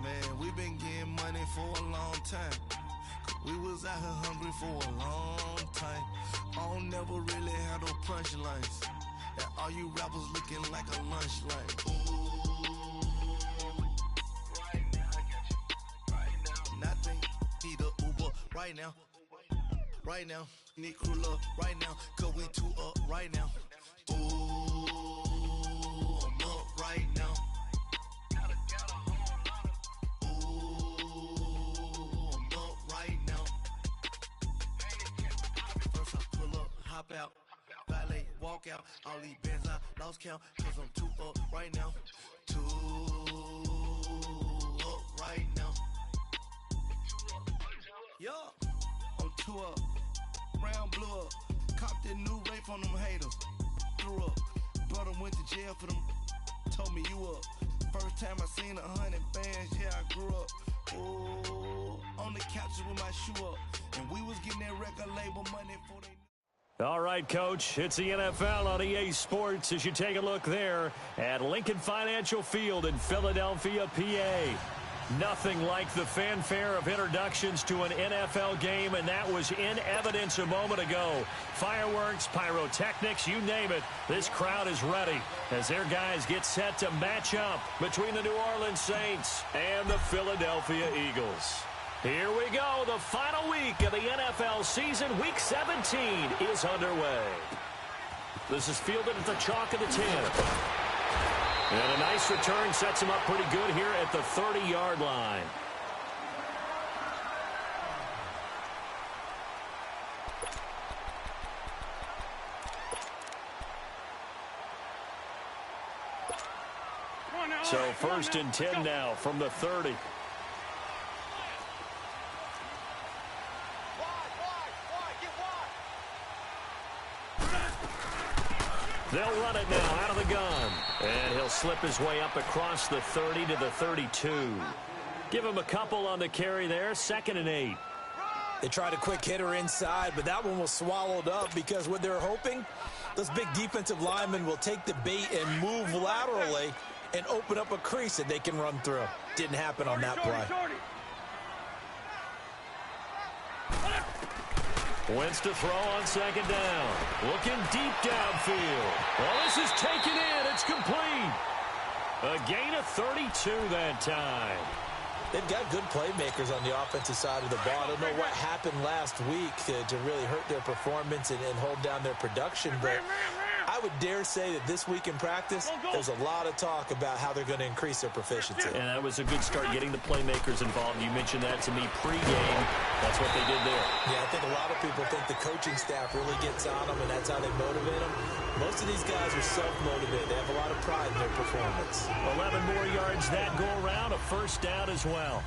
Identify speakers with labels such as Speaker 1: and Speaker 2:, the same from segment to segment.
Speaker 1: Man, we been getting money for a long time. We was out here hungry for a long time. I don't never really have no punchlines. And all you rappers looking like a lunch line. Right now, I got you. Right now. Nothing, need a Uber right now. Right now, need crew up right now. Cause we two up right now. Ooh, I'm up right now. Hop out, valet, walk out. All these bands I lost count, cause I'm too up right now. Too up right now. Yeah, I'm too up. Round blew up. Copped that new rape on them haters. Threw up. Brother went to jail for them. Told me you up. First time I seen 100 bands, yeah, I grew up. Ooh, on the couches with my shoe up. And we was getting that record label money for they.
Speaker 2: All right, Coach, it's the NFL on EA Sports as you take a look there at Lincoln Financial Field in Philadelphia, PA. Nothing like the fanfare of introductions to an NFL game, and that was in evidence a moment ago. Fireworks, pyrotechnics, you name it, this crowd is ready as their guys get set to match up between the New Orleans Saints and the Philadelphia Eagles. Here we go. The final week of the NFL season. Week 17 is underway. This is fielded at the chalk of the 10. And a nice return sets him up pretty good here at the 30-yard line. So 1st and 10 now from the 30. They'll run it now out of the gun. And he'll slip his way up across the 30 to the 32. Give him a couple on the carry there. 2nd and 8.
Speaker 3: They tried a quick hitter inside, but that one was swallowed up because what they're hoping, those big defensive linemen will take the bait and move laterally and open up a crease that they can run through. Didn't happen on that play.
Speaker 2: Wentz to throw on 2nd down. Looking deep downfield. Well, this is taken in. It's complete. A gain of 32 that time.
Speaker 3: They've got good playmakers on the offensive side of the ball. I don't know what happened last week to really hurt their performance and hold down their production, but I would dare say that this week in practice, there's a lot of talk about how they're going to increase their proficiency.
Speaker 2: And that was a good start getting the playmakers involved. You mentioned that to me pregame. That's what they did there.
Speaker 3: Yeah, I think a lot of people think the coaching staff really gets on them, and that's how they motivate them. Most of these guys are self-motivated. They have a lot of pride in their performance.
Speaker 2: 11 more yards that go around, a 1st down as well.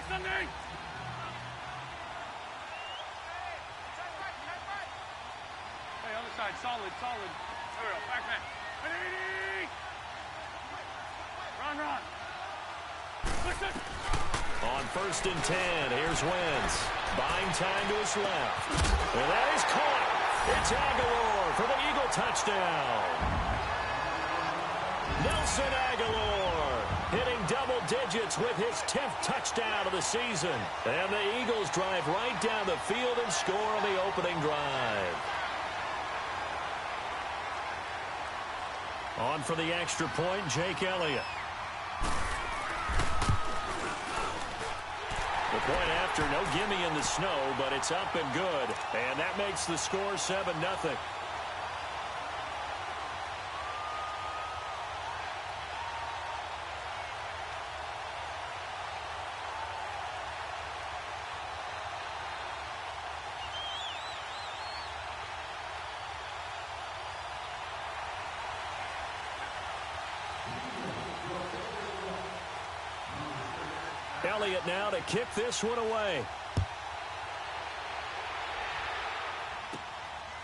Speaker 4: Sunday! Hey, other side, solid. There we go, back man. Run. Listen.
Speaker 2: On 1st and 10, here's Wentz. Buying time to his left. And that is caught. It's Aguilar for the Eagle touchdown. Nelson Aguilar hitting double digits with his 10th touchdown of the season. And the Eagles drive right down the field and score on the opening drive. On for the extra point, Jake Elliott. The point after, no gimme in the snow, but it's up and good. And that makes the score 7-0. Elliott now to kick this one away.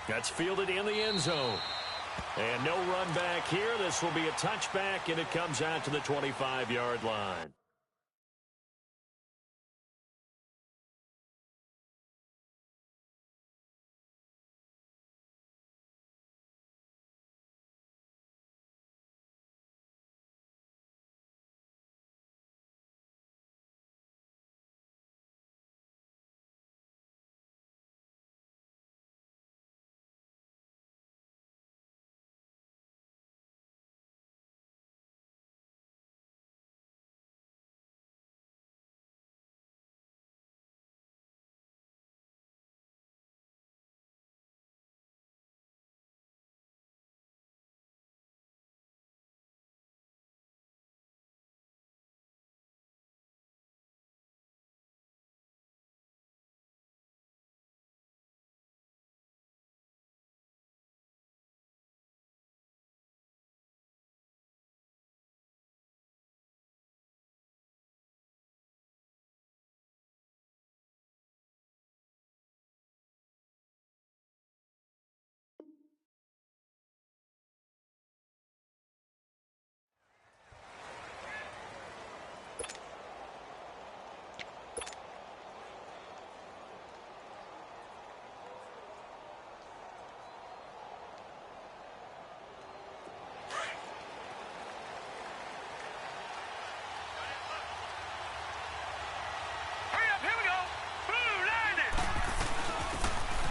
Speaker 2: That's fielded in the end zone. And no run back here. This will be a touchback, and it comes out to the 25-yard line.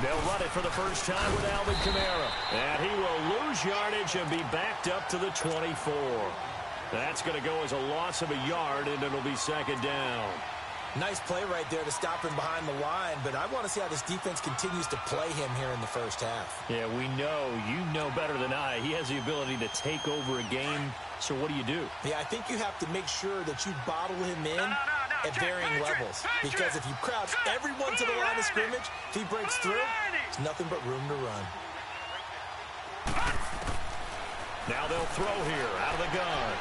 Speaker 2: They'll run it for the first time with Alvin Kamara. And he will lose yardage and be backed up to the 24. That's going to go as a loss of a yard, and it'll be second down.
Speaker 3: Nice play right there to stop him behind the line, but I want to see how this defense continues to play him here in the first half.
Speaker 2: Yeah, you know better than I. He has the ability to take over a game, so what do?
Speaker 3: Yeah, I think you have to make sure that you bottle him in at varying levels, because if you crowd everyone to the line of scrimmage, if he breaks through, there's nothing but room to run.
Speaker 2: Now they'll throw here out of the gun.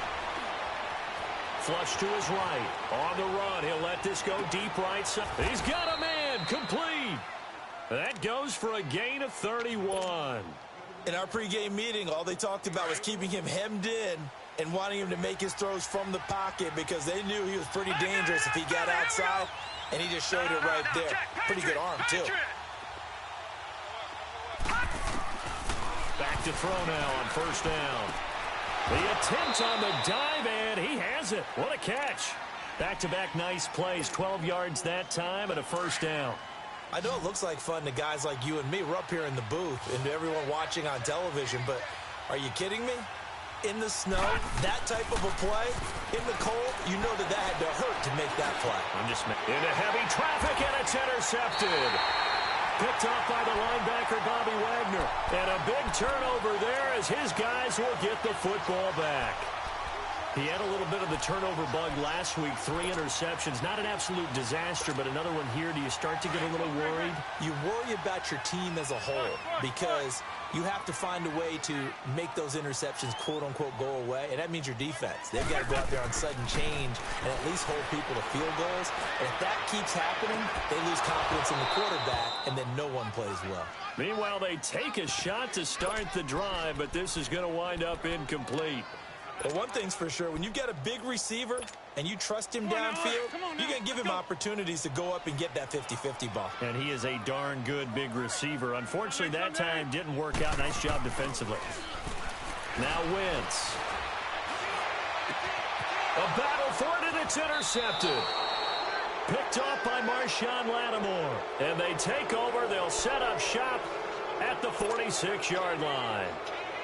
Speaker 2: Flush to his right. On the run. He'll let this go deep right side. He's got a man. Complete. That goes for a gain of 31.
Speaker 3: In our pregame meeting, all they talked about was keeping him hemmed in and wanting him to make his throws from the pocket because they knew he was pretty dangerous if he got outside, and he just showed it right there. Pretty good arm, too.
Speaker 2: Back to throw now on first down. The attempt on the dive, and he has it. What a catch. Back-to-back nice plays. 12 yards that time and a first down.
Speaker 3: I know it looks like fun to guys like you and me. We're up here in the booth and to everyone watching on television, but are you kidding me? In the snow, that type of a play, in the cold, you know that had to hurt to make that play.
Speaker 2: Into heavy traffic, and it's intercepted. Picked off by the linebacker, Bobby Wagner. And a big turnover there as his guys will get the football back. He had a little bit of the turnover bug last week, 3 interceptions. Not an absolute disaster, but another one here. Do you start to get a little worried?
Speaker 3: You worry about your team as a whole because you have to find a way to make those interceptions, quote-unquote, go away, and that means your defense. They've got to go out there on sudden change and at least hold people to field goals. And if that keeps happening, they lose confidence in the quarterback, and then no one plays well.
Speaker 2: Meanwhile, they take a shot to start the drive, but this is going to wind up incomplete.
Speaker 3: Well, one thing's for sure, when you've got a big receiver and you trust him downfield, you're going to give him opportunities to go up and get that 50-50 ball.
Speaker 2: And he is a darn good big receiver. Unfortunately, that time didn't work out. Nice job defensively. Now Wentz. A battle for it, and it's intercepted. Picked off by Marshawn Lattimore. And they take over. They'll set up shop at the 46-yard line.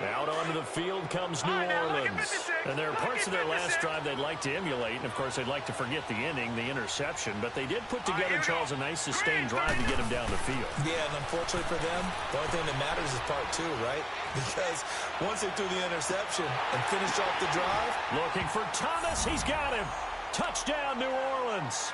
Speaker 2: Out onto the field comes New Orleans. And there are parts of their last drive they'd like to emulate. And, of course, they'd like to forget the inning, the interception. But they did put together, Charles, a nice sustained drive to get him down the field.
Speaker 3: Yeah, and unfortunately for them, the only thing that matters is part 2, right? Because once they threw the interception and finished off the drive.
Speaker 2: Looking for Thomas. He's got him. Touchdown, New Orleans.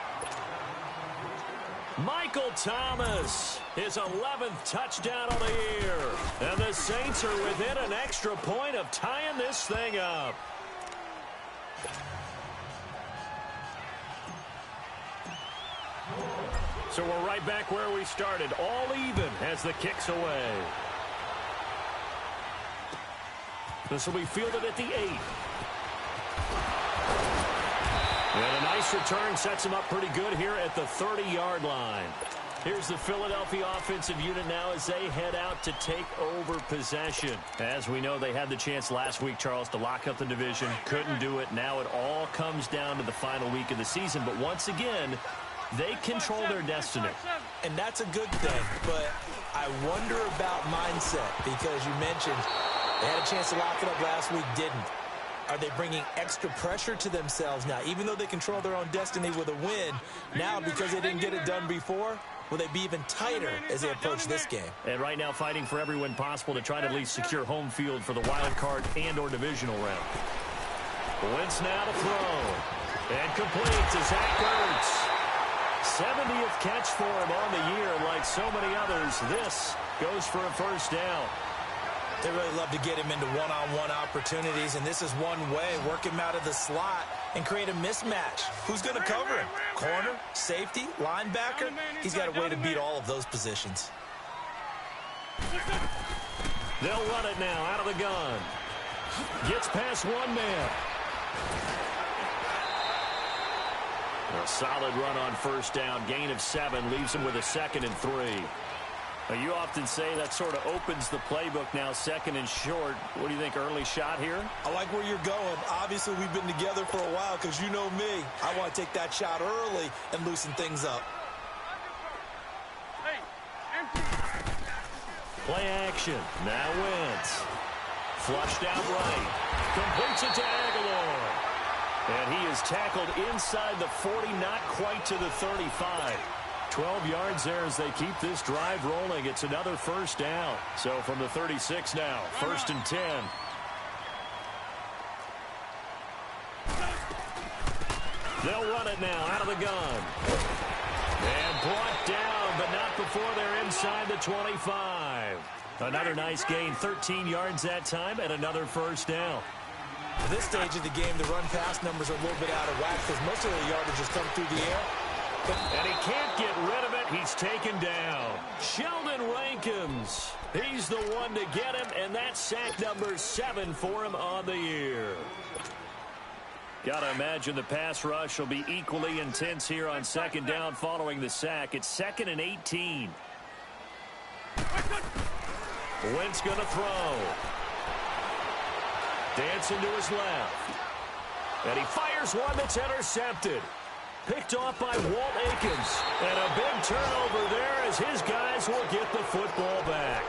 Speaker 2: Michael Thomas, his 11th touchdown of the year. And the Saints are within an extra point of tying this thing up. So we're right back where we started, all even as the kick's away. This will be fielded at the 8. And a nice return sets him up pretty good here at the 30-yard line. Here's the Philadelphia offensive unit now as they head out to take over possession. As we know, they had the chance last week, Charles, to lock up the division. Couldn't do it. Now it all comes down to the final week of the season. But once again, they control their destiny.
Speaker 3: And that's a good thing. But I wonder about mindset because you mentioned they had a chance to lock it up last week, didn't. Are they bringing extra pressure to themselves now? Even though they control their own destiny with a win, now because they didn't get it done before, will they be even tighter as they approach this game?
Speaker 2: And right now fighting for every win possible to try to at least secure home field for the wild card and or divisional round. Wentz now to throw. And complete to Zach Ertz. 70th catch for him on the year. Like so many others, this goes for a first down.
Speaker 3: They really love to get him into one-on-one opportunities, and this is one way, work him out of the slot and create a mismatch. Who's going to cover him? Corner, safety, linebacker? He's got a way to beat all of those positions.
Speaker 2: They'll run it now out of the gun. Gets past one man. A solid run on first down. Gain of 7 leaves him with a 2nd and 3. You often say that sort of opens the playbook now, 2nd and short. What do you think, early shot here?
Speaker 3: I like where you're going. Obviously, we've been together for a while because you know me. I want to take that shot early and loosen things up.
Speaker 4: Hey, empty.
Speaker 2: Play action. Now Wentz. Flushed out right. Completes it to Aguilar. And he is tackled inside the 40, not quite to the 35. 12 yards there as they keep this drive rolling. It's another first down. So from the 36 now, 1st and 10. They'll run it now out of the gun. And brought down, but not before they're inside the 25. Another nice gain, 13 yards that time, and another first down.
Speaker 3: At this stage of the game, the run-pass numbers are a little bit out of whack because most of the yardage has come through the air.
Speaker 2: And he can't get rid of it. He's taken down. Sheldon Rankins. He's the one to get him, and that's sack number 7 for him on the year. Got to imagine the pass rush will be equally intense here on 2nd down following the sack. It's 2nd and 18. Wentz going to throw. Dancing to his left. And he fires one that's intercepted. Picked off by Walt Aikens. And a big turnover there as his guys will get the football back.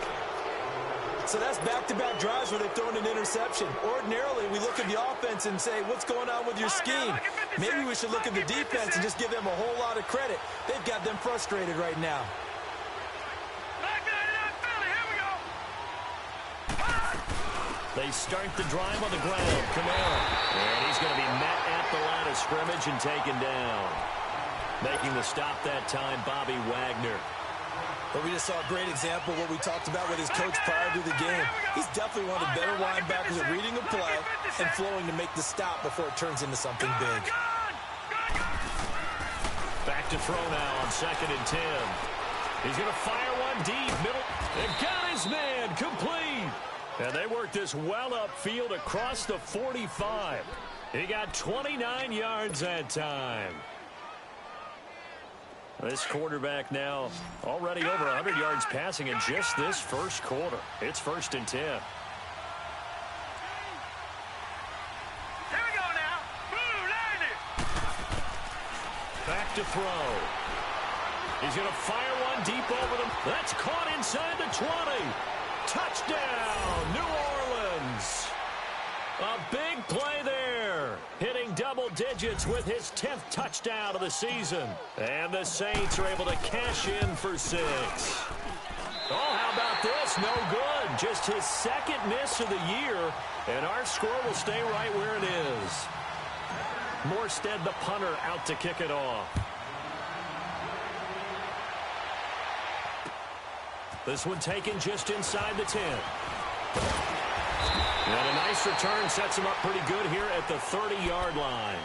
Speaker 3: So that's back-to-back drives where they've thrown an interception. Ordinarily, we look at the offense and say, what's going on with your scheme? Maybe we should look at the defense and just give them a whole lot of credit. They've got them frustrated right now.
Speaker 2: They start the drive on the ground. Kamara. And he's going to be met at the line of scrimmage and taken down. Making the stop that time, Bobby Wagner.
Speaker 3: But we just saw a great example of what we talked about with his coach prior to the game. He's definitely one of the better linebackers at reading a play and flowing to make the stop before it turns into something big.
Speaker 2: Back to throw now on 2nd and 10. He's going to fire one deep. Middle. And got his man. Complete. And they work this well upfield across the 45. He got 29 yards that time. This quarterback now already over 100 yards passing in just this first quarter. It's 1st and 10.
Speaker 4: Here we go now. Boom, land it.
Speaker 2: Back to throw. He's going to fire one deep over them. That's caught inside the 20. Touchdown, New Orleans. A big play there. Hitting double digits with his 10th touchdown of the season. And the Saints are able to cash in for 6. Oh, how about this? No good. Just his 2nd miss of the year. And our score will stay right where it is. Morstead, the punter, out to kick it off. This one taken just inside the 10. And a nice return sets him up pretty good here at the 30-yard line.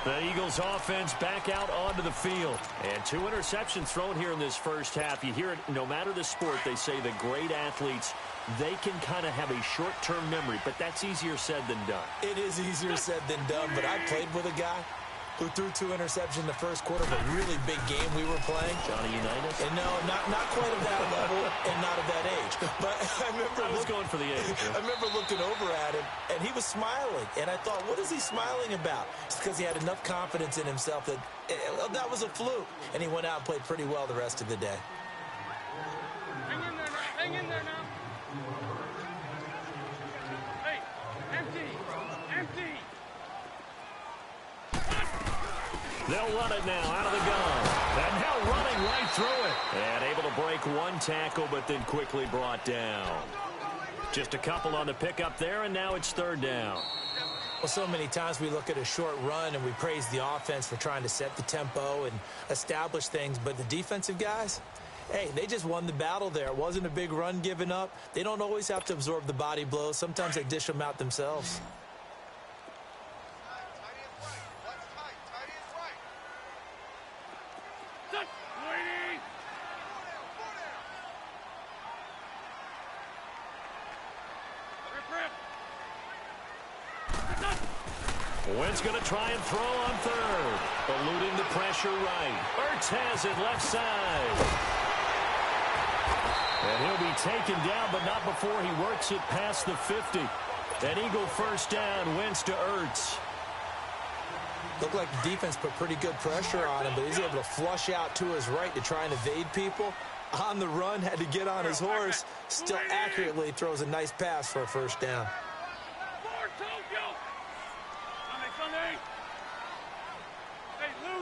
Speaker 2: The Eagles offense back out onto the field. And 2 interceptions thrown here in this first half. You hear it, no matter the sport, they say the great athletes, they can kind of have a short-term memory, but that's easier said than done.
Speaker 3: It is easier said than done, but I played with a guy who threw 2 interceptions in the first quarter of a really big game we were playing.
Speaker 2: Johnny Unitas?
Speaker 3: And no, not quite of that level and not of that age. But I was
Speaker 2: going for the age. Yeah.
Speaker 3: I remember looking over at him, and he was smiling. And I thought, what is he smiling about? It's because he had enough confidence in himself that that was a fluke. And he went out and played pretty well the rest of the day.
Speaker 4: Hang in there now. Hang in there now. Hey, empty. Empty.
Speaker 2: They'll run it now out of the gun. And now running right through it. And able to break one tackle, but then quickly brought down. Just a couple on the pickup there, and now it's 3rd down.
Speaker 3: Well, so many times we look at a short run and we praise the offense for trying to set the tempo and establish things. But the defensive guys, hey, they just won the battle there. It wasn't a big run given up. They don't always have to absorb the body blows. Sometimes they dish them out themselves.
Speaker 2: Wentz going to try and throw on 3rd. Eluding the pressure right. Ertz has it left side. And he'll be taken down, but not before he works it past the 50. An Eagle first down, Wentz to Ertz.
Speaker 3: Looked like the defense put pretty good pressure on him, but he's able to flush out to his right to try and evade people. On the run, had to get on his horse. Still accurately throws a nice pass for a first down.
Speaker 4: Sunday. Hey, Lou.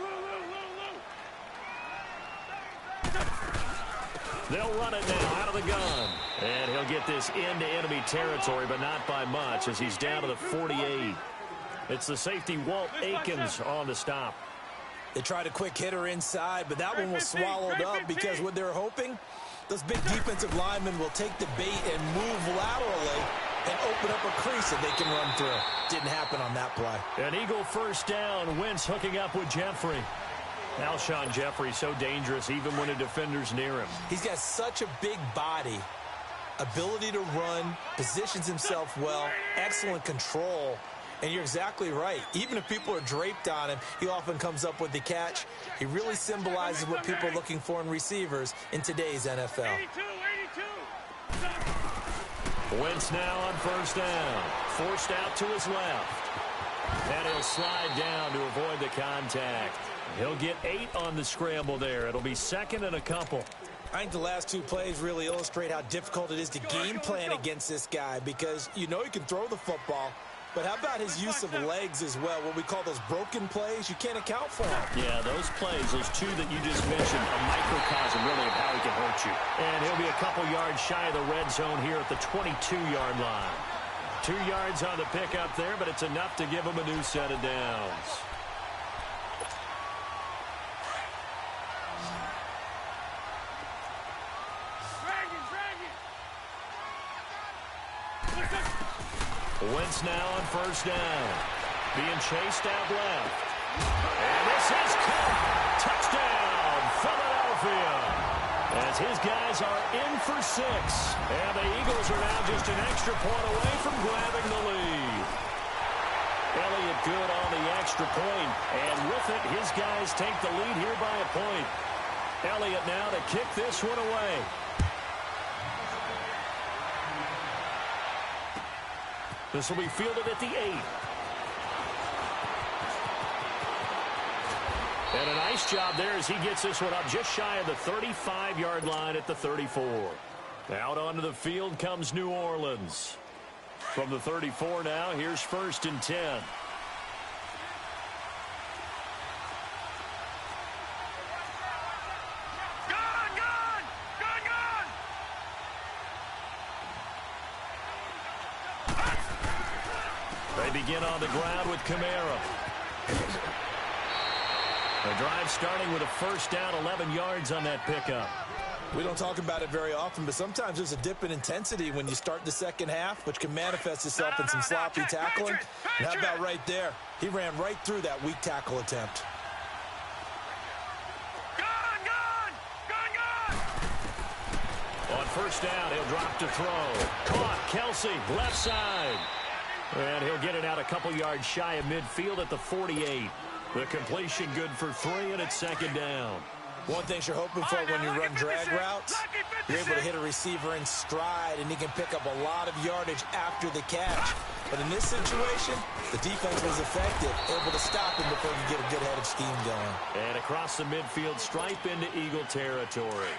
Speaker 2: They'll run it now out of the gun. And he'll get this into enemy territory, but not by much as he's down to the 48. It's the safety Walt Aikens on the stop.
Speaker 3: They tried a quick hitter inside, but that one was swallowed up because what they're hoping, those big defensive linemen will take the bait and move laterally and open up a crease that they can run through. Didn't happen on that play.
Speaker 2: An Eagle first down. Wentz hooking up with Jeffrey. Alshon Jeffrey so dangerous even when a defender's near him.
Speaker 3: He's got such a big body, ability to run, positions himself well, excellent control. And you're exactly right. Even if people are draped on him, he often comes up with the catch. He really symbolizes what people are looking for in receivers in today's NFL.
Speaker 4: 82.
Speaker 2: Wentz now on first down. Forced out to his left. And he'll slide down to avoid the contact. He'll get 8 on the scramble there. It'll be second and a couple.
Speaker 3: I think the last two plays really illustrate how difficult it is to game plan against this guy because you know he can throw the football. But how about his use of legs as well? What we call those broken plays, you can't account for them.
Speaker 2: Yeah, those plays, those two that you just mentioned, a microcosm really of how he can hurt you. And he'll be a couple yards shy of the red zone here at the 22-yard line. 2 yards on the pickup there, but it's enough to give him a new set of downs. Wentz now on first down. Being chased out left. And this is caught. Touchdown, Philadelphia. As his guys are in for 6. And the Eagles are now just an extra point away from grabbing the lead. Elliott good on the extra point. And with it, his guys take the lead here by a point. Elliott now to kick this one away. This will be fielded at the 8. And a nice job there as he gets this one up just shy of the 35-yard line at the 34. Out onto the field comes New Orleans. From the 34 now, here's first and 10. They begin on the ground with Kamara. The drive starting with a first down, 11 yards on that pickup.
Speaker 3: We don't talk about it very often, but sometimes there's a dip in intensity when you start the second half, which can manifest itself in some sloppy tackling. And how about right there? He ran right through that weak tackle attempt.
Speaker 2: On first down, he'll drop to throw. Caught, Kelsey, left side. And he'll get it out a couple yards shy of midfield at the 48. The completion good for 3, and it's second down.
Speaker 3: One thing you're hoping for when you run drag routes, you're able to hit a receiver in stride, and he can pick up a lot of yardage after the catch. But in this situation, the defense was effective, able to stop him before he could get a good head of steam going.
Speaker 2: And across the midfield stripe into Eagle territory.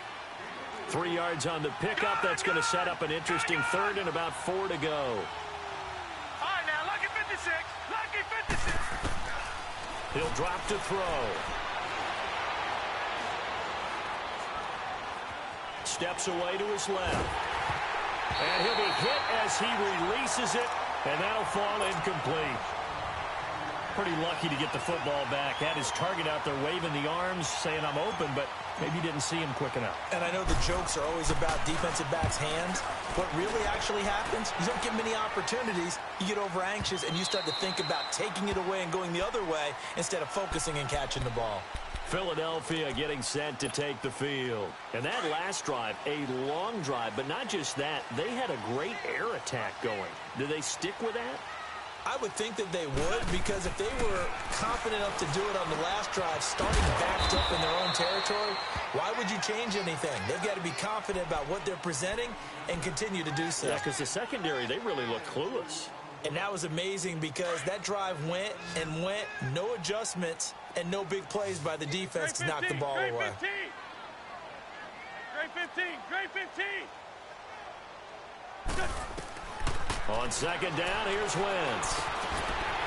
Speaker 2: 3 yards on the pickup. That's going to set up an interesting third and about 4 to go. He'll drop to throw. Steps away to his left. And he'll be hit as he releases it, and that'll fall incomplete. Pretty lucky to get the football back. Had his target out there waving the arms, saying I'm open, but maybe didn't see him quick enough.
Speaker 3: And I know the jokes are always about defensive backs' hands. What really actually happens, you don't get many opportunities. You get over anxious, and you start to think about taking it away and going the other way instead of focusing and catching the ball.
Speaker 2: Philadelphia getting set to take the field. And that last drive, a long drive, but not just that. They had a great air attack going. Do they stick with that?
Speaker 3: I would think that they would, because if they were confident enough to do it on the last drive, starting backed up in their own territory, why would you change anything? They've got to be confident about what they're presenting and continue to do so.
Speaker 2: Yeah, because the secondary, they really look clueless.
Speaker 3: And that was amazing because that drive went and went, no adjustments, and no big plays by the defense to knock the ball away.
Speaker 4: Grade 15. 15. Gray 15.
Speaker 2: On second down, here's Wentz.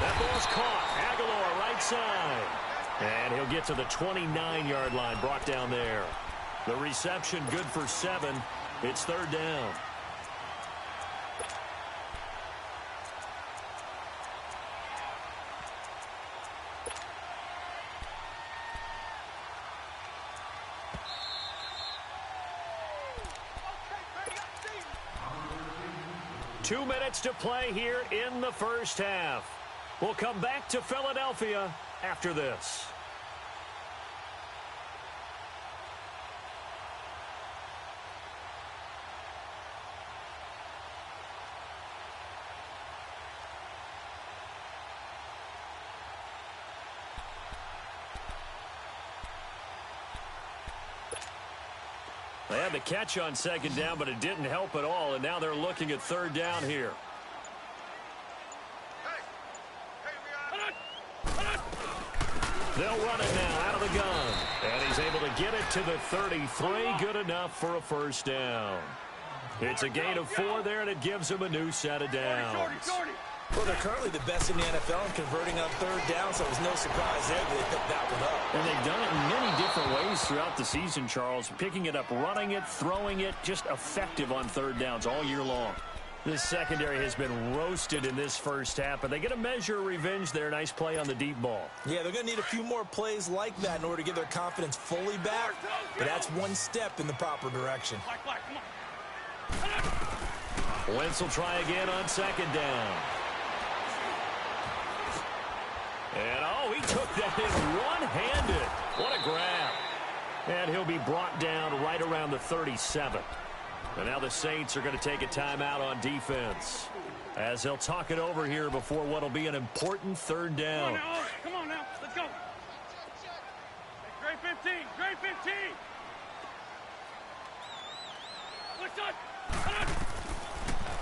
Speaker 2: That ball's caught. Aguilar right side. And he'll get to the 29-yard line, brought down there. The reception good for 7. It's third down. Two minutes to play here in the first half. We'll come back to Philadelphia after this. They had the catch on second down, but it didn't help at all, and now they're looking at third down here. They'll run it now out of the gun, and he's able to get it to the 33, good enough for a first down. It's a gain of 4 there, and it gives him a new set of downs.
Speaker 3: Well, they're currently the best in the NFL in converting on third down, so it was no surprise there that they picked that one up.
Speaker 2: And they've done it in many different ways throughout the season, Charles. Picking it up, running it, throwing it, just effective on third downs all year long. This secondary has been roasted in this first half, but they get a measure of revenge there. Nice play on the deep ball.
Speaker 3: Yeah, they're going to need a few more plays like that in order to get their confidence fully back, but that's one step in the proper direction.
Speaker 2: Wentz will try again on second down. And, oh, he took that in one-handed. What a grab. And he'll be brought down right around the 37. And now the Saints are going to take a timeout on defense as they'll talk it over here before what will be an important third down.
Speaker 4: Come on now. Let's go. Gray 15. Gray 15. What's up?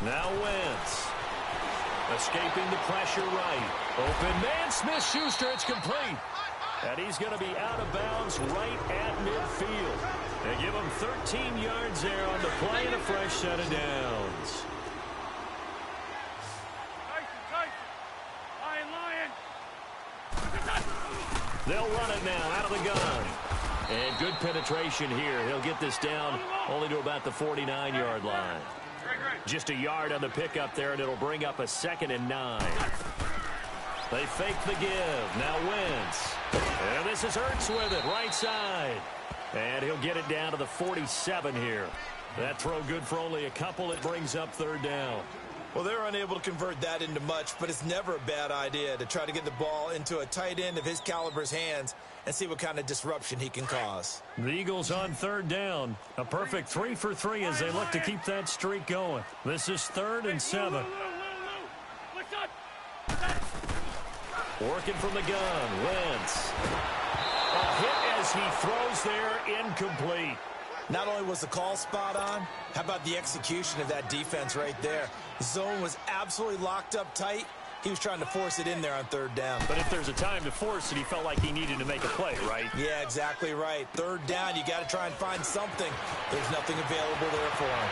Speaker 2: Now Wentz. Escaping the pressure right. Open man, Smith-Schuster, it's complete. And he's going to be out of bounds right at midfield. They give him 13 yards there on the play and a fresh set of downs. They'll run it now out of the gun. And good penetration here. He'll get this down only to about the 49-yard line. Just a yard on the pickup there, and it'll bring up a 2nd and 9. They fake the give. Now Wentz. And this is Ertz with it, right side. And he'll get it down to the 47 here. That throw good for only a couple. It brings up third down.
Speaker 3: Well, they're unable to convert that into much, but it's never a bad idea to try to get the ball into a tight end of his caliber's hands and see what kind of disruption he can cause.
Speaker 2: The Eagles on third down. A perfect 3 for 3 as they look to keep that streak going. This is 3rd and 7. Working from the gun, Wentz. A hit as he throws there, incomplete.
Speaker 3: Not only was the call spot on, how about the execution of that defense right there? The zone was absolutely locked up tight. He was trying to force it in there on third down.
Speaker 2: But if there's a time to force it, he felt like he needed to make a play, right?
Speaker 3: Yeah, exactly right. Third down, you got to try and find something. There's nothing available there for him.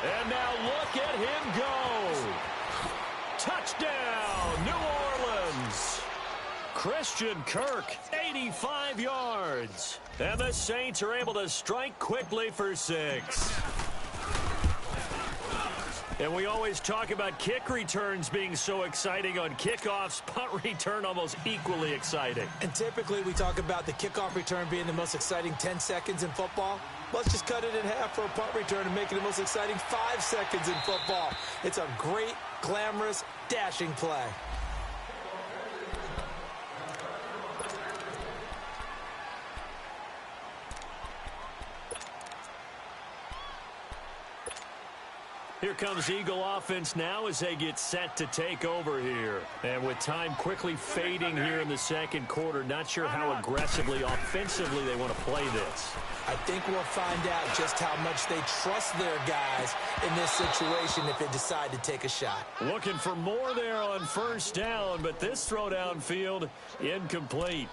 Speaker 2: And now look at him go. Touchdown, New Orleans. Christian Kirk, 85 yards. And the Saints are able to strike quickly for 6. And we always talk about kick returns being so exciting on kickoffs. Punt return almost equally exciting.
Speaker 3: And typically we talk about the kickoff return being the most exciting 10 seconds in football. Let's just cut it in half for a punt return and make it the most exciting 5 seconds in football. It's a great, glamorous, dashing play.
Speaker 2: Here comes Eagle offense now as they get set to take over here. And with time quickly fading here in the second quarter, not sure how aggressively, offensively they want to play this.
Speaker 3: I think we'll find out just how much they trust their guys in this situation if they decide to take a shot.
Speaker 2: Looking for more there on first down, but this throw downfield incomplete.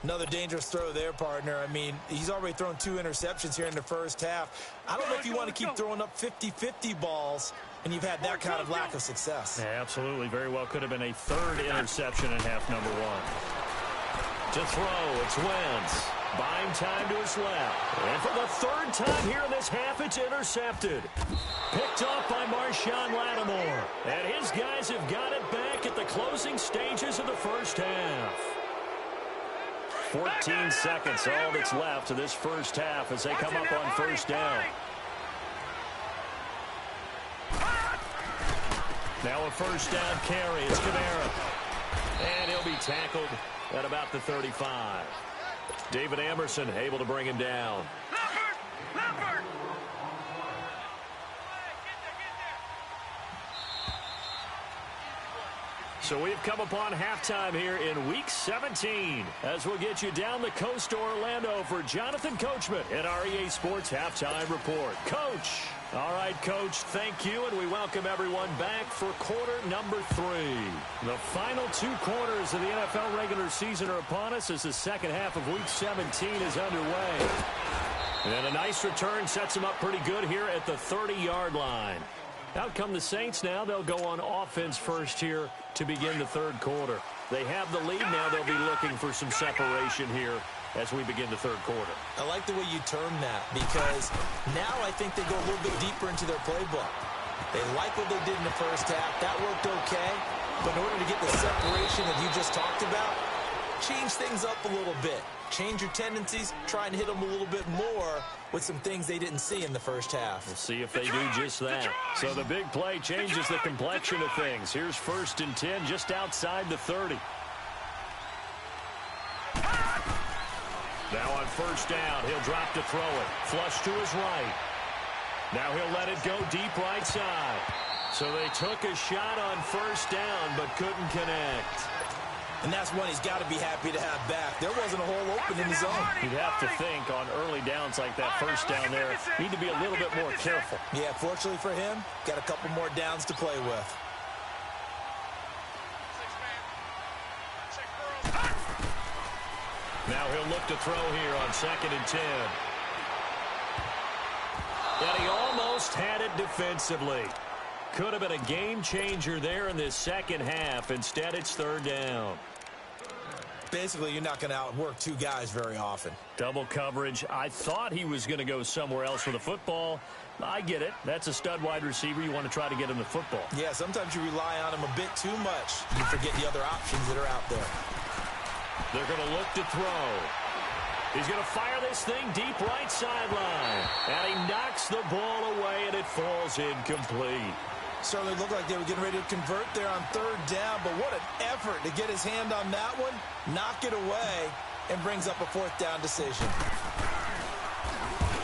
Speaker 3: Another dangerous throw there, partner. I mean, he's already thrown 2 interceptions here in the first half. I don't know if you want to keep throwing up 50-50 balls, and you've had that kind of lack of success.
Speaker 2: Yeah, absolutely. Very well could have been a 3rd interception in half number 1. To throw, it's Wentz. Buying time to his left. And for the 3rd time here in this half, it's intercepted. Picked off by Marshawn Lattimore. And his guys have got it back at the closing stages of the first half. 14 seconds, all that's left of this first half as they come up on first down. Now a first down carry. It's Kamara. And he'll be tackled at about the 35. David Emerson able to bring him down. So we've come upon halftime here in Week 17 as we'll get you down the coast to Orlando for Jonathan Coachman at our EA Sports Halftime Report. Coach. All right, Coach, thank you, and we welcome everyone back for quarter number 3. The final 2 quarters of the NFL regular season are upon us as the second half of Week 17 is underway. And a nice return sets them up pretty good here at the 30-yard line. Out come the Saints now. They'll go on offense first here to begin the 3rd quarter. They have the lead now. They'll be looking for some separation here as we begin the 3rd quarter.
Speaker 3: I like the way you term that because now I think they go a little bit deeper into their playbook. They like what they did in the first half. That worked okay. But in order to get the separation that you just talked about, change things up a little bit. Change your tendencies. Try and hit them a little bit more with some things they didn't see in the first half.
Speaker 2: We'll see if they do just that. So the big play changes the complexion of things. Here's 1st and 10 just outside the 30. Now on first down, he'll drop to throw it. Flush to his right. Now he'll let it go deep right side. So they took a shot on first down but couldn't connect.
Speaker 3: And that's one he's got to be happy to have back. There wasn't a hole open in the zone.
Speaker 2: You'd have to think on early downs like that first down there, need to be a little bit more careful.
Speaker 3: Yeah, fortunately for him, got a couple more downs to play with.
Speaker 2: Now he'll look to throw here on 2nd and 10. And he almost had it defensively. Could have been a game changer there in this second half. Instead, it's 3rd down.
Speaker 3: Basically, you're not going to outwork 2 guys very often.
Speaker 2: Double coverage. I thought he was going to go somewhere else with the football. I get it. That's a stud wide receiver. You want to try to get him the football.
Speaker 3: Yeah, sometimes you rely on him a bit too much. You forget the other options that are out there.
Speaker 2: They're going to look to throw. He's going to fire this thing deep right sideline. And he knocks the ball away, and it falls incomplete.
Speaker 3: Certainly looked like they were getting ready to convert there on 3rd down, but what an effort to get his hand on that one, knock it away, and brings up a 4th down decision.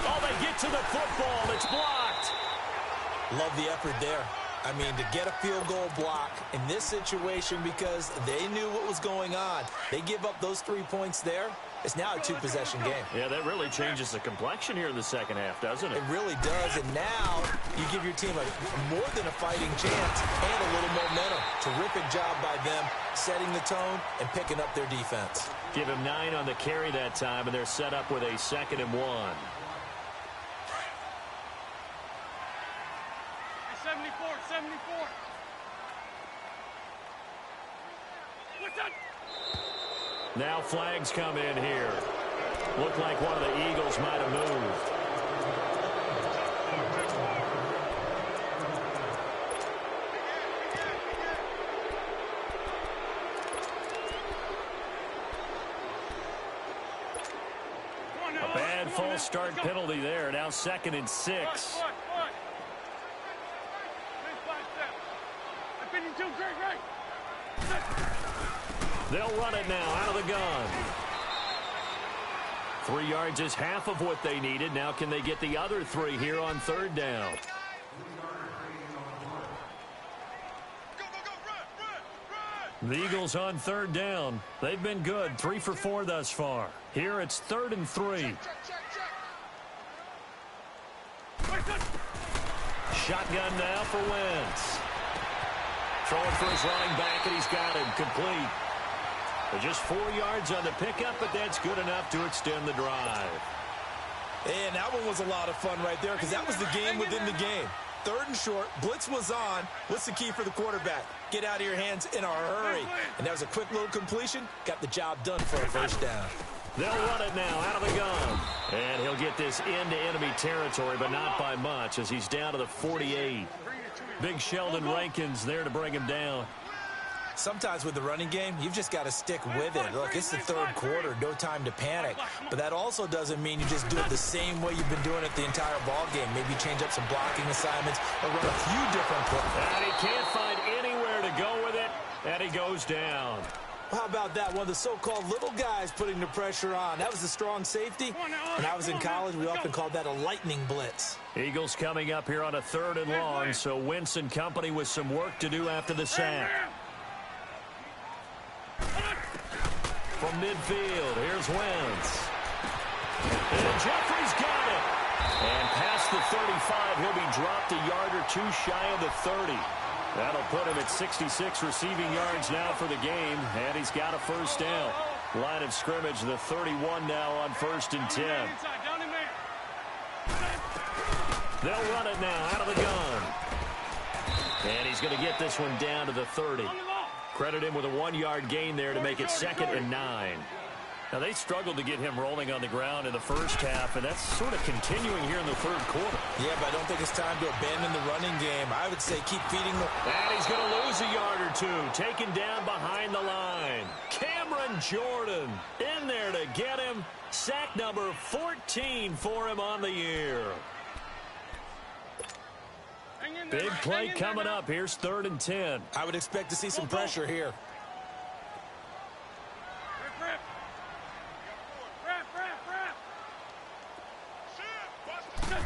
Speaker 2: Oh, they get to the football. It's blocked.
Speaker 3: Love the effort there. I mean, to get a field goal block in this situation because they knew what was going on. They give up those 3 points there. It's now a 2-possession game.
Speaker 2: Yeah, that really changes the complexion here in the second half, doesn't it?
Speaker 3: It really does, and now you give your team more than a fighting chance and a little momentum. Terrific job by them setting the tone and picking up their defense.
Speaker 2: Give him 9 on the carry that time, and they're set up with a 2nd and 1.
Speaker 4: 74. What's that?
Speaker 2: Now flags come in here. Looked like one of the Eagles might have moved. A bad false start penalty there. Now 2nd and 6. They'll run it now out of the gun. 3 yards is half of what they needed. Now can they get the other 3 here on 3rd down? The Eagles on 3rd down. They've been good. 3 for 4 thus far. Here it's 3rd and 3. Shotgun now for Wentz. Throwing for his running back, and he's got him complete. Just 4 yards on the pickup, but that's good enough to extend the drive.
Speaker 3: And that one was a lot of fun right there because that was the game within the game. 3rd and short, blitz was on. What's the key for the quarterback? Get out of your hands in a hurry. And that was a quick little completion. Got the job done for a first down.
Speaker 2: They'll run it now out of the gun. And he'll get this into enemy territory, but not by much as he's down to the 48. Big Sheldon Rankins there to bring him down.
Speaker 3: Sometimes with the running game, you've just got to stick with it. Look, it's the 3rd quarter, no time to panic. But that also doesn't mean you just do it the same way you've been doing it the entire ball game. Maybe change up some blocking assignments or run a few different plays.
Speaker 2: And he can't find anywhere to go with it, and he goes down.
Speaker 3: How about that? One of the so-called little guys putting the pressure on. That was a strong safety. When I was in college, we often called that a lightning blitz.
Speaker 2: Eagles coming up here on a 3rd and long, so Wentz and company with some work to do after the sack. From midfield, here's Wentz. And Jeffrey's got it. And past the 35, he'll be dropped a yard or 2 shy of the 30. That'll put him at 66 receiving yards now for the game, and he's got a first down. Line of scrimmage, the 31 now on 1st and 10. They'll run it now out of the gun. And he's going to get this one down to the 30. Credit him with a 1-yard gain there to make it 2nd and 9. Now, they struggled to get him rolling on the ground in the first half, and that's sort of continuing here in the 3rd quarter.
Speaker 3: Yeah, but I don't think it's time to abandon the running game. I would say keep feeding the...
Speaker 2: And he's going to lose a yard or 2, taken down behind the line. Cameron Jordan in there to get him. Sack number 14 for him on the year. Big play coming up. Here's 3rd and 10.
Speaker 3: I would expect to see some pressure here.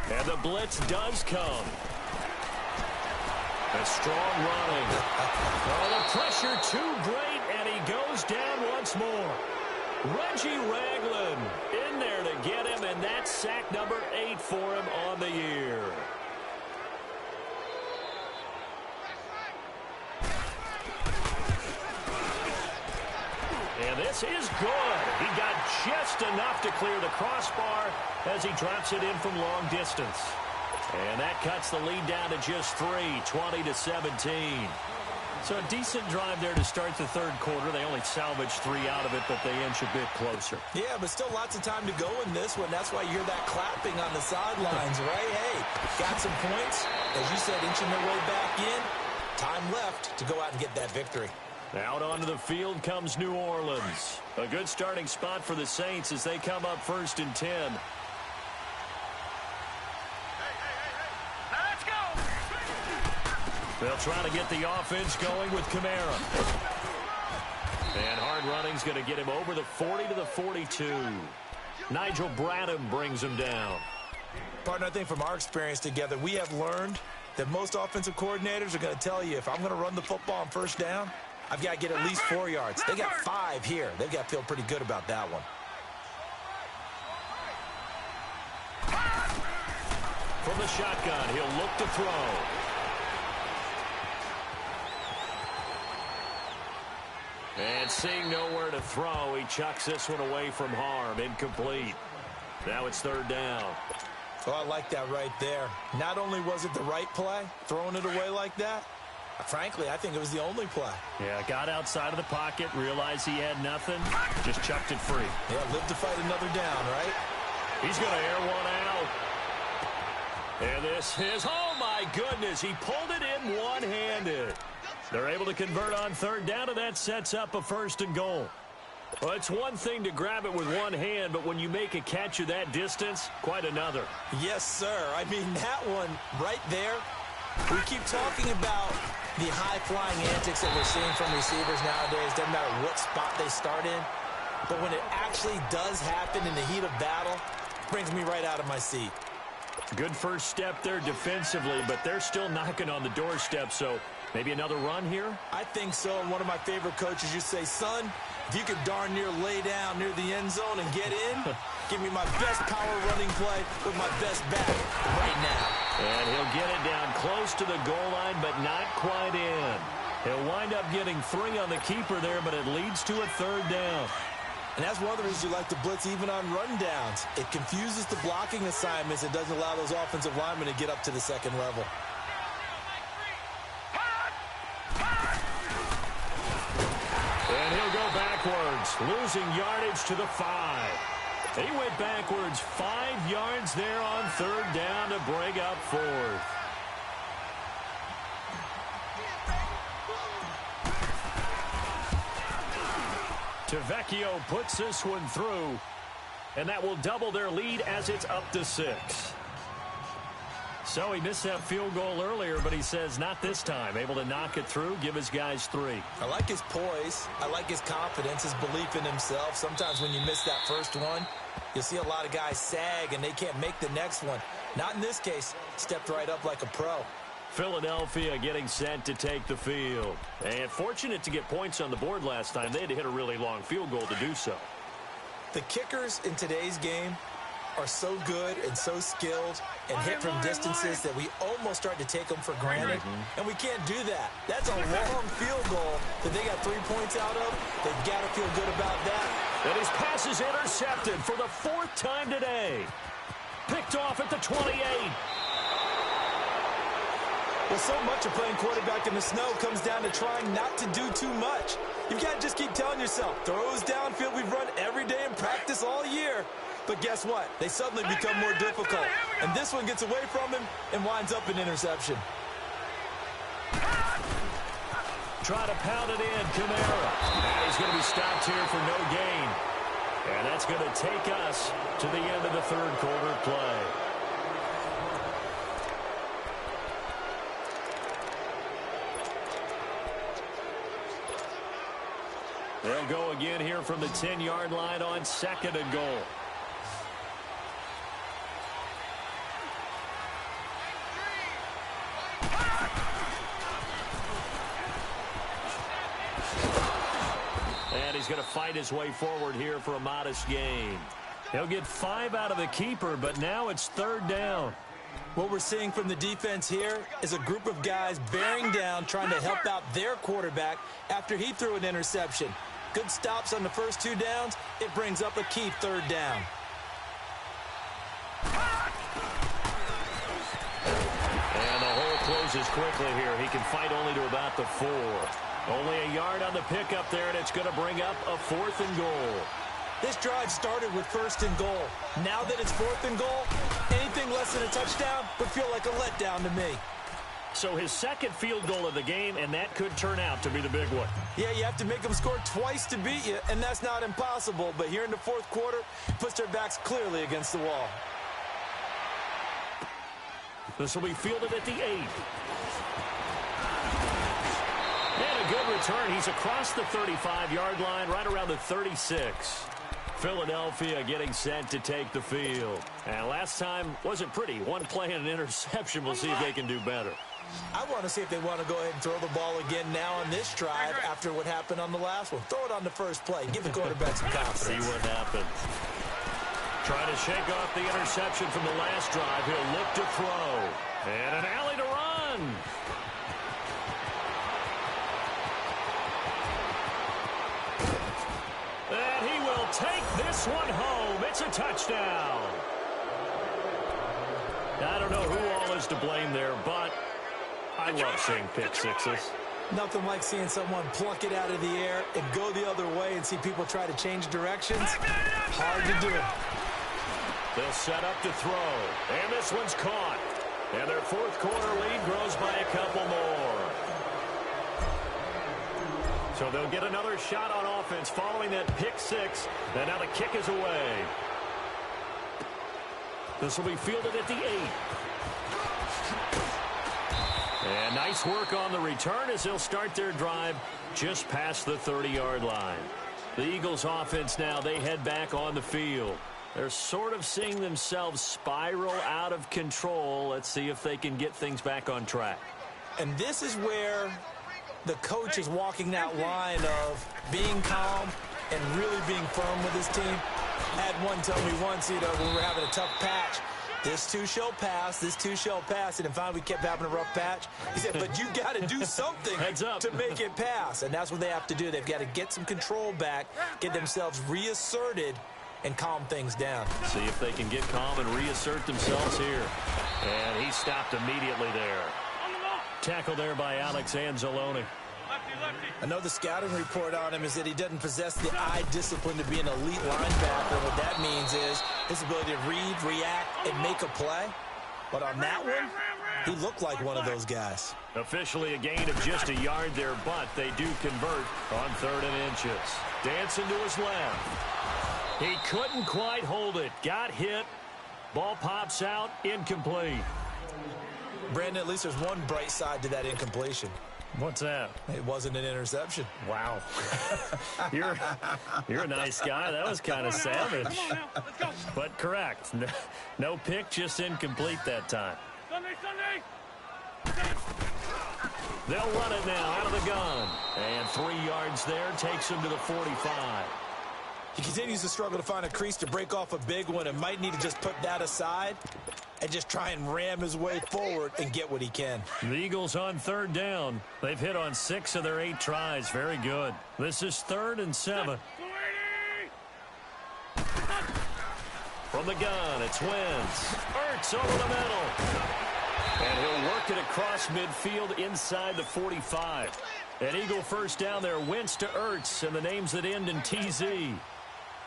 Speaker 2: And the blitz does come. A strong running. Oh, the pressure too great, and he goes down once more. Reggie Ragland in there to get him, and that's sack number 8 for him on the year. And this is good. He got just enough to clear the crossbar as he drops it in from long distance. And that cuts the lead down to just 3, 20-17. So a decent drive there to start the 3rd quarter. They only salvaged 3 out of it, but they inch a bit closer.
Speaker 3: Yeah, but still lots of time to go in this one. That's why you hear that clapping on the sidelines, right? Hey, got some points. As you said, inching their way back in. Time left to go out and get that victory.
Speaker 2: Out onto the field comes New Orleans. A good starting spot for the Saints as they come up 1st and 10.
Speaker 4: Let's go.
Speaker 2: They'll try to get the offense going with Kamara. And hard running's going to get him over the 40 to the 42. Nigel Bradham brings him down.
Speaker 3: Partner, I think from our experience together, we have learned that most offensive coordinators are going to tell you, if I'm going to run the football on 1st down, I've got to get at least 4 yards. They got 5 here. They've got to feel pretty good about that one.
Speaker 2: From the shotgun, he'll look to throw. And seeing nowhere to throw, he chucks this one away from harm. Incomplete. Now it's 3rd down.
Speaker 3: Oh, I like that right there. Not only was it the right play, throwing it away like that, frankly, I think it was the only play.
Speaker 2: Yeah, got outside of the pocket, realized he had nothing, just chucked it free.
Speaker 3: Yeah, live to fight another down, right?
Speaker 2: He's going to air one out. And this is, oh my goodness, he pulled it in one-handed. They're able to convert on 3rd down, and that sets up a 1st and goal. Well, it's one thing to grab it with one hand, but when you make a catch of that distance, quite another.
Speaker 3: Yes, sir. I mean, that one right there, we keep talking about the high-flying antics that we're seeing from receivers nowadays. Doesn't matter what spot they start in. But when it actually does happen in the heat of battle, it brings me right out of my seat.
Speaker 2: Good first step there defensively, but they're still knocking on the doorstep, so maybe another run here?
Speaker 3: I think so. And one of my favorite coaches, you say, son, if you could darn near lay down near the end zone and get in, give me my best power running play with my best back right now.
Speaker 2: And he'll get it down close to the goal line, but not quite in. He'll wind up getting 3 on the keeper there, but it leads to a 3rd down.
Speaker 3: And that's one of the reasons you like to blitz even on rundowns. It confuses the blocking assignments and doesn't allow those offensive linemen to get up to the second level.
Speaker 2: And he'll go backwards, losing yardage to the 5. He went backwards 5 yards there on 3rd down to bring up 4th. Tavecchio puts this one through, and that will double their lead as it's up to 6. So he missed that field goal earlier, but he says not this time. Able to knock it through, give his guys 3.
Speaker 3: I like his poise. I like his confidence, his belief in himself. Sometimes when you miss that first one, you'll see a lot of guys sag and they can't make the next one. Not in this case. Stepped right up like a pro.
Speaker 2: Philadelphia getting set to take the field. And fortunate to get points on the board last time. They had to hit a really long field goal to do so.
Speaker 3: The kickers in today's game are so good and so skilled and hit from distances that we almost start to take them for granted. And we can't do that. That's a long field goal that they got 3 points out of. They've got to feel good about that.
Speaker 2: And his pass is intercepted for the 4th time today. Picked off at the 28.
Speaker 3: Well, so much of playing quarterback in the snow comes down to trying not to do too much. You've got to just keep telling yourself, throws downfield we've run every day in practice all year. But guess what? They suddenly become more difficult. And this one gets away from him and winds up an interception.
Speaker 2: Try to pound it in, Kamara. And he's going to be stopped here for no gain. And that's going to take us to the end of the 3rd quarter play. They'll go again here from the 10-yard line on 2nd and goal. And he's going to fight his way forward here for a modest gain. He'll get 5 out of the keeper, but now it's 3rd down.
Speaker 3: What we're seeing from the defense here is a group of guys bearing down, trying to help out their quarterback after he threw an interception. Good stops on the first 2 downs. It brings up a key 3rd down.
Speaker 2: And the hole closes quickly here. He can fight only to about the 4. Only a yard on the pickup there, and it's going to bring up a 4th and goal.
Speaker 3: This drive started with 1st and goal. Now that it's 4th and goal, anything less than a touchdown would feel like a letdown to me.
Speaker 2: So his 2nd field goal of the game, and that could turn out to be the big one.
Speaker 3: Yeah, you have to make them score twice to beat you, and that's not impossible. But here in the 4th quarter, puts their backs clearly against the wall.
Speaker 2: This will be fielded at the 8. And a good return. He's across the 35-yard line, right around the 36. Philadelphia getting set to take the field. And last time wasn't pretty. One play and an interception. We'll see if they can do better.
Speaker 3: I want to see if they want to go ahead and throw the ball again now on this drive after what happened on the last one. Throw it on the first play. Give the quarterback some confidence.
Speaker 2: See what happens. Trying to shake off the interception from the last drive. He'll look to throw. And an alley to run. And he will take this one home. It's a touchdown. I don't know who all is to blame there, but I love seeing pick sixes.
Speaker 3: Nothing like seeing someone pluck it out of the air and go the other way and see people try to change directions. Hard to do.
Speaker 2: They'll set up to throw. And this one's caught. And their 4th quarter lead grows by a couple more. So they'll get another shot on offense following that pick 6. And now the kick is away. This will be fielded at the 8. And nice work on the return as they'll start their drive just past the 30-yard line. The Eagles offense now, they head back on the field. They're sort of seeing themselves spiral out of control. Let's see if they can get things back on track.
Speaker 3: And this is where the coach is walking that line of being calm and really being firm with his team. I had one tell me once, when we were having a tough patch, This too shall pass. This too shall pass. And finally, we kept having a rough patch. He said, but you got to do something to make it pass. And that's what they have to do. They've got to get some control back, get themselves reasserted, and calm things down.
Speaker 2: See if they can get calm and reassert themselves here. And he stopped immediately there. Tackle there by Alex Anzalone.
Speaker 3: I know the scouting report on him is that he doesn't possess the eye discipline to be an elite linebacker. What that means is his ability to read, react, and make a play. But on that one, he looked like one of those guys.
Speaker 2: Officially a gain of just a yard there, but they do convert on 3rd and inches. Dancing to his left. He couldn't quite hold it. Got hit. Ball pops out. Incomplete.
Speaker 3: Brandon, at least there's one bright side to that incompletion.
Speaker 2: What's that?
Speaker 3: It wasn't an interception.
Speaker 2: Wow. You're a nice guy. That was kind of savage. But correct. No pick, just incomplete that time. They'll run it now out of the gun. And 3 yards there takes him to the 45.
Speaker 3: He continues to struggle to find a crease to break off a big one and might need to just put that aside and just try and ram his way forward and get what he can.
Speaker 2: The Eagles on 3rd down. They've hit on 6 of their 8 tries. Very good. This is 3rd and 7. From the gun, it's Wentz. Ertz over the middle. And he'll work it across midfield inside the 45. An Eagle first down there. Wentz to Ertz, and the names that end in TZ.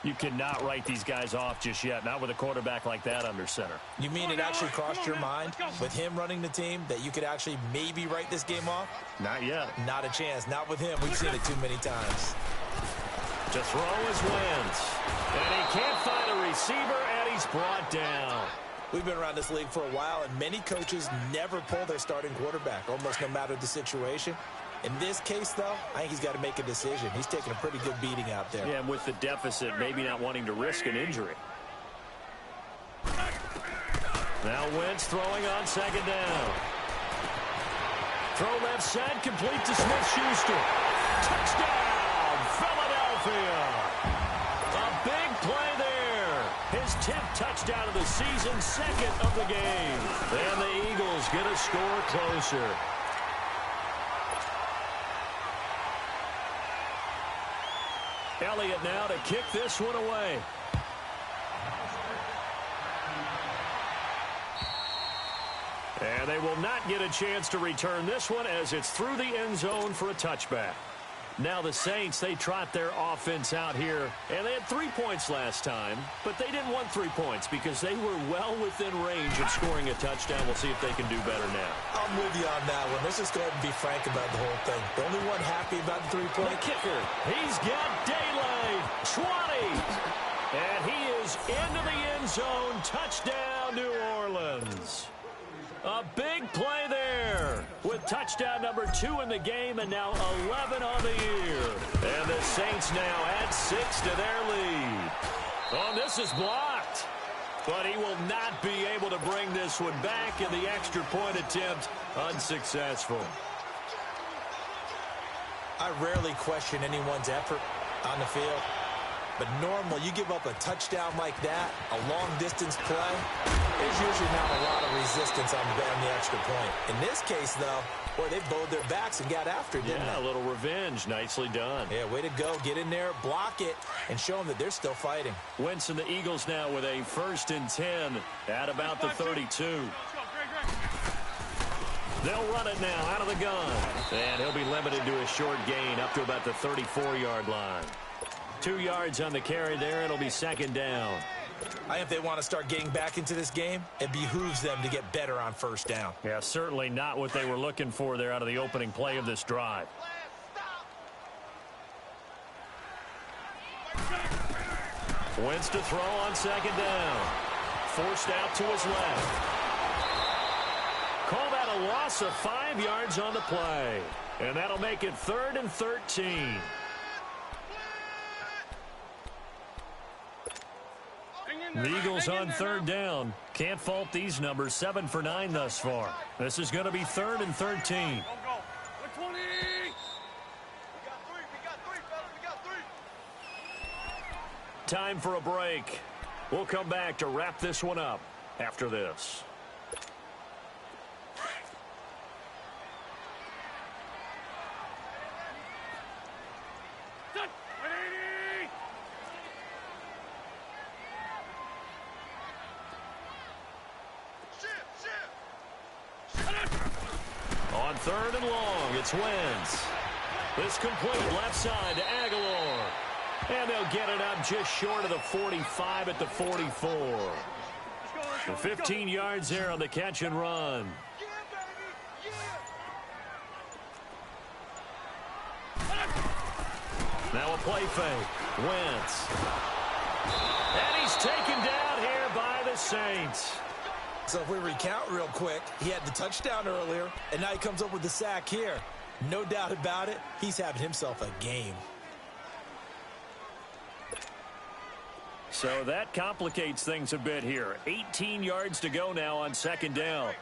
Speaker 2: You cannot write these guys off just yet, not with a quarterback like that under center.
Speaker 3: You mean it actually crossed your mind with him running the team that you could actually maybe write this game off?
Speaker 2: Not yet.
Speaker 3: Not a chance. Not with him. We've seen it too many times.
Speaker 2: To throw is Wentz. And he can't find a receiver, and he's brought down.
Speaker 3: We've been around this league for a while, and many coaches never pull their starting quarterback, almost no matter the situation. In this case, though, I think he's got to make a decision. He's taking a pretty good beating out there.
Speaker 2: Yeah, and with the deficit, maybe not wanting to risk an injury. Now Wentz throwing on 2nd down. Throw left side, complete to Smith-Schuster. Touchdown, Philadelphia. A big play there. His 10th touchdown of the season, 2nd of the game. And the Eagles get a score closer. Elliott now to kick this one away. And they will not get a chance to return this one as it's through the end zone for a touchback. Now the Saints, they trot their offense out here, and they had 3 points last time, but they didn't want 3 points because they were well within range of scoring a touchdown. We'll see if they can do better now.
Speaker 3: I'm with you on that one. Let's just go ahead and be frank about the whole thing. The only one happy about the 3-point.
Speaker 2: The kicker, he's got daylight, 20, and he is into the end zone. Touchdown, New Orleans. A big play there with touchdown number 2 in the game and now 11 on the year. And the Saints now add 6 to their lead. Oh, this is blocked. But he will not be able to bring this one back, and the extra point attempt unsuccessful.
Speaker 3: I rarely question anyone's effort on the field. But normally, you give up a touchdown like that, a long-distance play, there's usually not a lot of resistance on the extra point. In this case, though, boy, they bowed their backs and got after it, didn't they?
Speaker 2: Yeah, a little revenge. Nicely done.
Speaker 3: Yeah, way to go. Get in there, block it, and show them that they're still fighting.
Speaker 2: Wentz and the Eagles now with a 1st and 10 at about the 32. They'll run it now out of the gun. And he'll be limited to a short gain up to about the 34-yard line. 2 yards on the carry there. It'll be 2nd down.
Speaker 3: I think if they want to start getting back into this game, it behooves them to get better on 1st down.
Speaker 2: Yeah, certainly not what they were looking for there out of the opening play of this drive. Wentz to throw on 2nd down. Forced out to his left. Call that a loss of 5 yards on the play. And that'll make it 3rd and 13. The Eagles on 3rd down. Can't fault these numbers. 7 for 9 thus far. This is going to be 3rd and 13. Time for a break. We'll come back to wrap this one up. after this. On 3rd and long, it's Wentz. This complete left side to Aguilar. And they'll get it up just short of the 45 at the 44. The 15 yards there on the catch and run. Now a play fake. Wentz. And he's taken down here by the Saints.
Speaker 3: So if we recount real quick, he had the touchdown earlier, and now he comes up with the sack here. No doubt about it, he's having himself a game.
Speaker 2: So that complicates things a bit here. 18 yards to go now on 2nd down.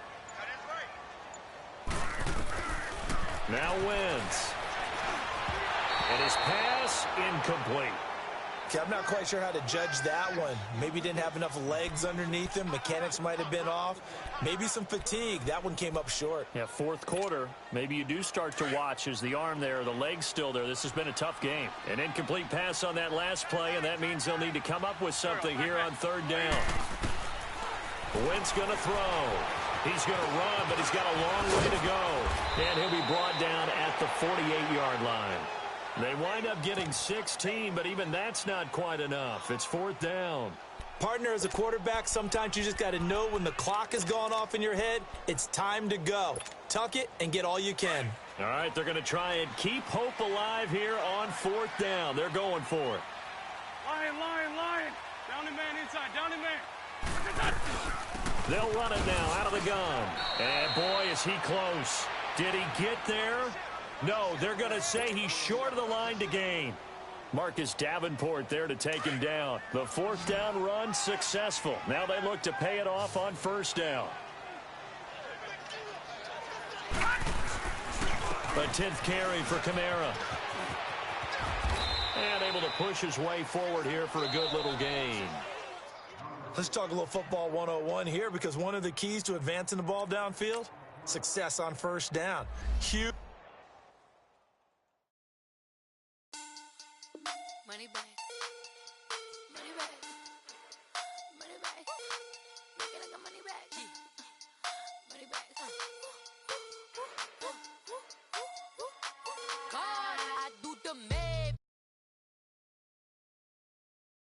Speaker 2: Now Wentz. And his pass incomplete.
Speaker 3: Okay, I'm not quite sure how to judge that one. Maybe he didn't have enough legs underneath him. Mechanics might have been off. Maybe some fatigue. That one came up short.
Speaker 2: Yeah, 4th quarter. Maybe you do start to watch as the arm there, the leg's still there. This has been a tough game. An incomplete pass on that last play, and that means they'll need to come up with something here on 3rd down. Wentz going to throw. He's going to run, but he's got a long way to go. And he'll be brought down at the 48-yard line. They wind up getting 16, but even that's not quite enough. It's 4th down.
Speaker 3: Partner, as a quarterback, sometimes you just got to know when the clock has gone off in your head, it's time to go. Tuck it and get all you can.
Speaker 2: All right, they're going to try and keep hope alive here on 4th down. They're going for it.
Speaker 4: Lion. Down and man inside. Down and man.
Speaker 2: They'll run it now out of the gun. And, boy, is he close. Did he get there? No, they're going to say he's short of the line to gain. Marcus Davenport there to take him down. The 4th down run successful. Now they look to pay it off on 1st down. A 10th carry for Kamara. And able to push his way forward here for a good little gain.
Speaker 3: Let's talk a little football 101 here, because one of the keys to advancing the ball downfield, success on 1st down. Huge.